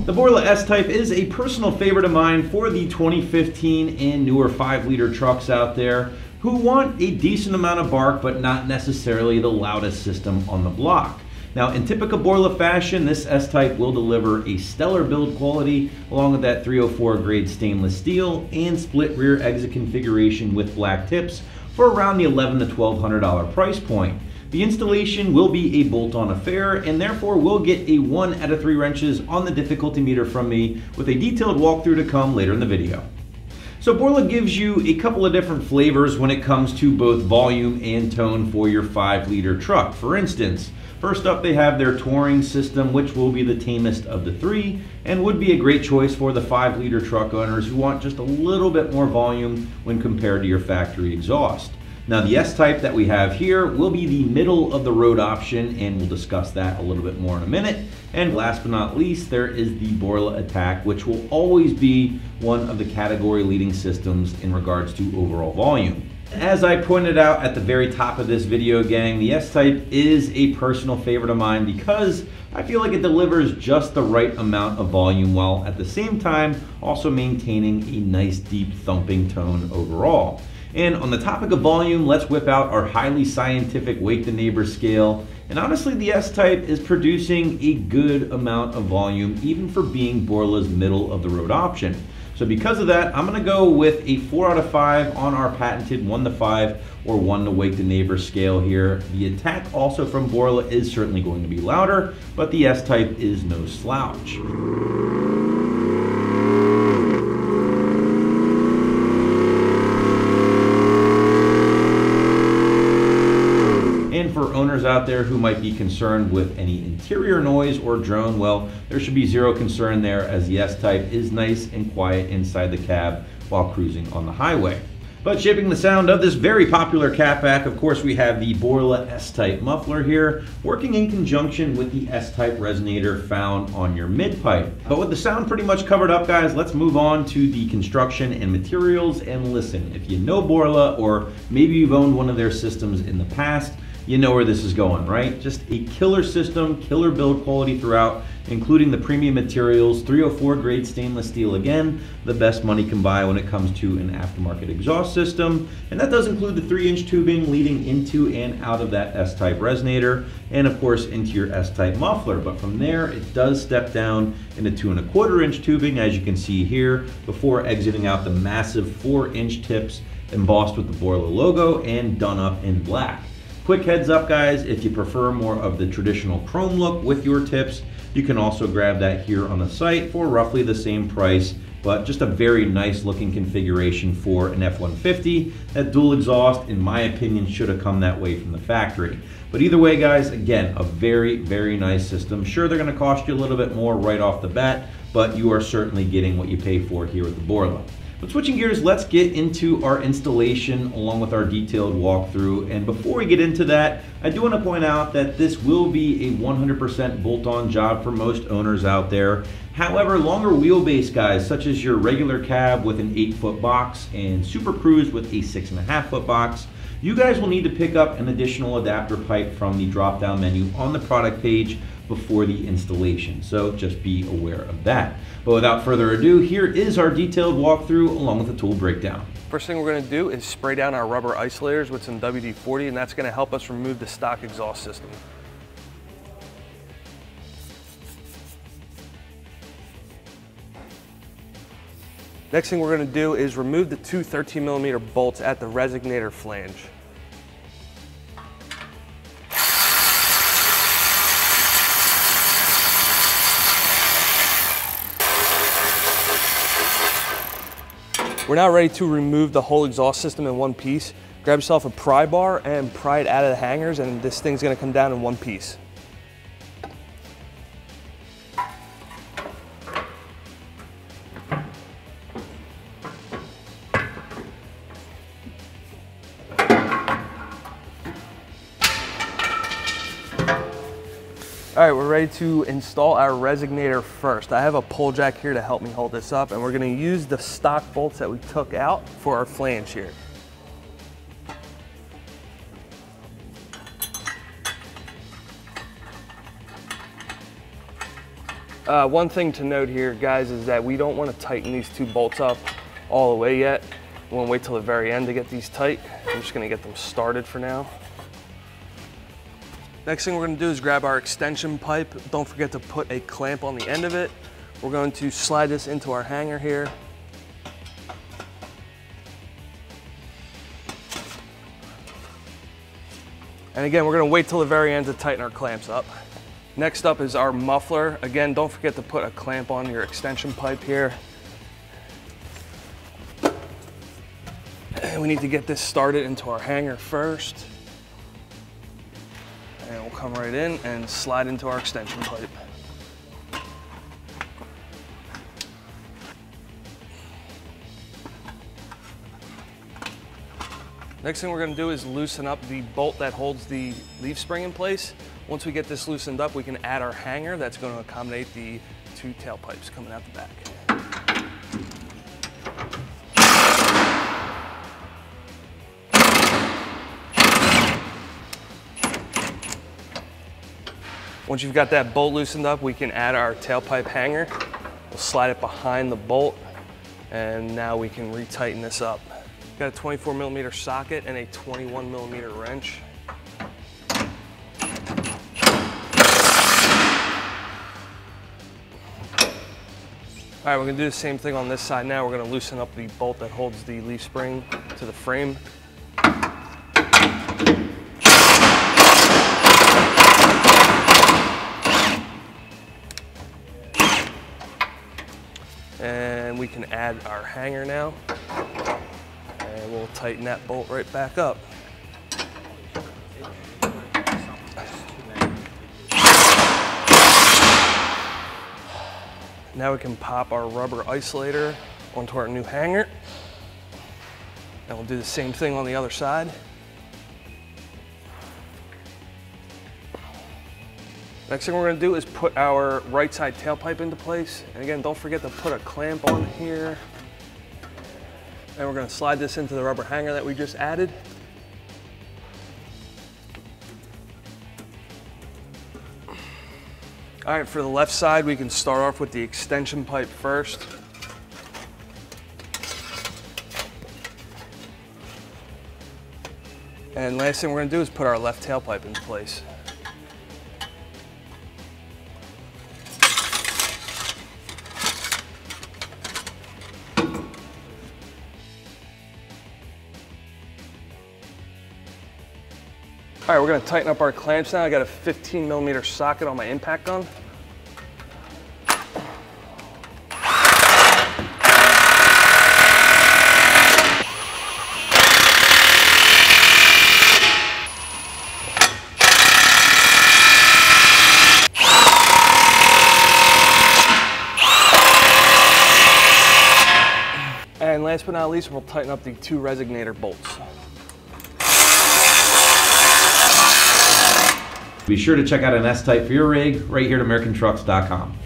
The Borla S-Type is a personal favorite of mine for the 2015 and newer 5-liter trucks out there who want a decent amount of bark but not necessarily the loudest system on the block. Now, in typical Borla fashion, this S-Type will deliver a stellar build quality along with that 304 grade stainless steel and split rear exit configuration with black tips for around the $1,100 to $1,200 price point. The installation will be a bolt-on affair and therefore will get a 1 out of 3 wrenches on the difficulty meter from me with a detailed walkthrough to come later in the video. So Borla gives you a couple of different flavors when it comes to both volume and tone for your 5-liter truck. For instance, first up they have their touring system, which will be the tamest of the 3 and would be a great choice for the 5-liter truck owners who want just a little bit more volume when compared to your factory exhaust. Now the S-Type that we have here will be the middle of the road option, and we'll discuss that a little bit more in a minute. And last but not least, there is the Borla Attack, which will always be one of the category leading systems in regards to overall volume. As I pointed out at the very top of this video, gang, the S-Type is a personal favorite of mine because I feel like it delivers just the right amount of volume while at the same time also maintaining a nice deep thumping tone overall. And on the topic of volume, let's whip out our highly scientific wake the neighbor scale. And honestly, the S-Type is producing a good amount of volume even for being Borla's middle of the road option. So because of that, I'm gonna go with a 4 out of 5 on our patented 1 to 5 or 1 to wake the neighbor scale here. The Attack also from Borla is certainly going to be louder, but the S-Type is no slouch. And for owners out there who might be concerned with any interior noise or drone, well, there should be zero concern there as the S-Type is nice and quiet inside the cab while cruising on the highway. But shaping the sound of this very popular catback, of course, we have the Borla S-Type muffler here, working in conjunction with the S-Type resonator found on your mid-pipe. But with the sound pretty much covered up, guys, let's move on to the construction and materials. And listen, if you know Borla, or maybe you've owned one of their systems in the past, you know where this is going, right? Just a killer system, killer build quality throughout, including the premium materials, 304 grade stainless steel, again, the best money can buy when it comes to an aftermarket exhaust system. And that does include the 3-inch tubing leading into and out of that S-Type resonator, and of course into your S-Type muffler. But from there, it does step down into 2¼ inch tubing, as you can see here, before exiting out the massive 4-inch tips embossed with the Borla logo and done up in black. Quick heads up, guys, if you prefer more of the traditional chrome look with your tips, you can also grab that here on the site for roughly the same price, but just a very nice looking configuration for an F150. That dual exhaust, in my opinion, should have come that way from the factory. But either way, guys, again, a very, very nice system. Sure, they're gonna cost you a little bit more right off the bat, but you are certainly getting what you pay for here at the Borla. But switching gears, let's get into our installation along with our detailed walkthrough. And before we get into that, I do want to point out that this will be a 100% bolt-on job for most owners out there. However, longer wheelbase guys, such as your regular cab with an 8-foot box and Super Cruise with a 6.5-foot box, you guys will need to pick up an additional adapter pipe from the drop-down menu on the product page before the installation. So just be aware of that. But without further ado, here is our detailed walkthrough along with the tool breakdown. First thing we're going to do is spray down our rubber isolators with some WD-40, and that's going to help us remove the stock exhaust system. Next thing we're going to do is remove the two 13mm bolts at the resonator flange. We're now ready to remove the whole exhaust system in one piece. Grab yourself a pry bar and pry it out of the hangers, and this thing's going to come down in one piece. All right, we're ready to install our resonator first. I have a pull jack here to help me hold this up, and we're going to use the stock bolts that we took out for our flange here. One thing to note here, guys, is that we don't want to tighten these two bolts up all the way yet. We want to wait till the very end to get these tight. I'm just going to get them started for now. Next thing we're going to do is grab our extension pipe. Don't forget to put a clamp on the end of it. We're going to slide this into our hanger here. And again, we're going to wait till the very end to tighten our clamps up. Next up is our muffler. Again, don't forget to put a clamp on your extension pipe here. And we need to get this started into our hanger first. And we'll come right in and slide into our extension pipe. Next thing we're going to do is loosen up the bolt that holds the leaf spring in place. Once we get this loosened up, we can add our hanger that's going to accommodate the two tailpipes coming out the back. Once you've got that bolt loosened up, we can add our tailpipe hanger. We'll slide it behind the bolt, and now we can retighten this up. Got a 24mm socket and a 21mm wrench. All right, we're gonna do the same thing on this side now. We're gonna loosen up the bolt that holds the leaf spring to the frame. And we can add our hanger now, and we'll tighten that bolt right back up. Now we can pop our rubber isolator onto our new hanger, and we'll do the same thing on the other side. Next thing we're going to do is put our right side tailpipe into place. And again, don't forget to put a clamp on here. And we're going to slide this into the rubber hanger that we just added. All right, for the left side, we can start off with the extension pipe first. And last thing we're going to do is put our left tailpipe into place. All right, we're gonna tighten up our clamps now. I got a 15mm socket on my impact gun. And last but not least, we'll tighten up the two resonator bolts. Be sure to check out an S-Type for your rig right here at AmericanTrucks.com.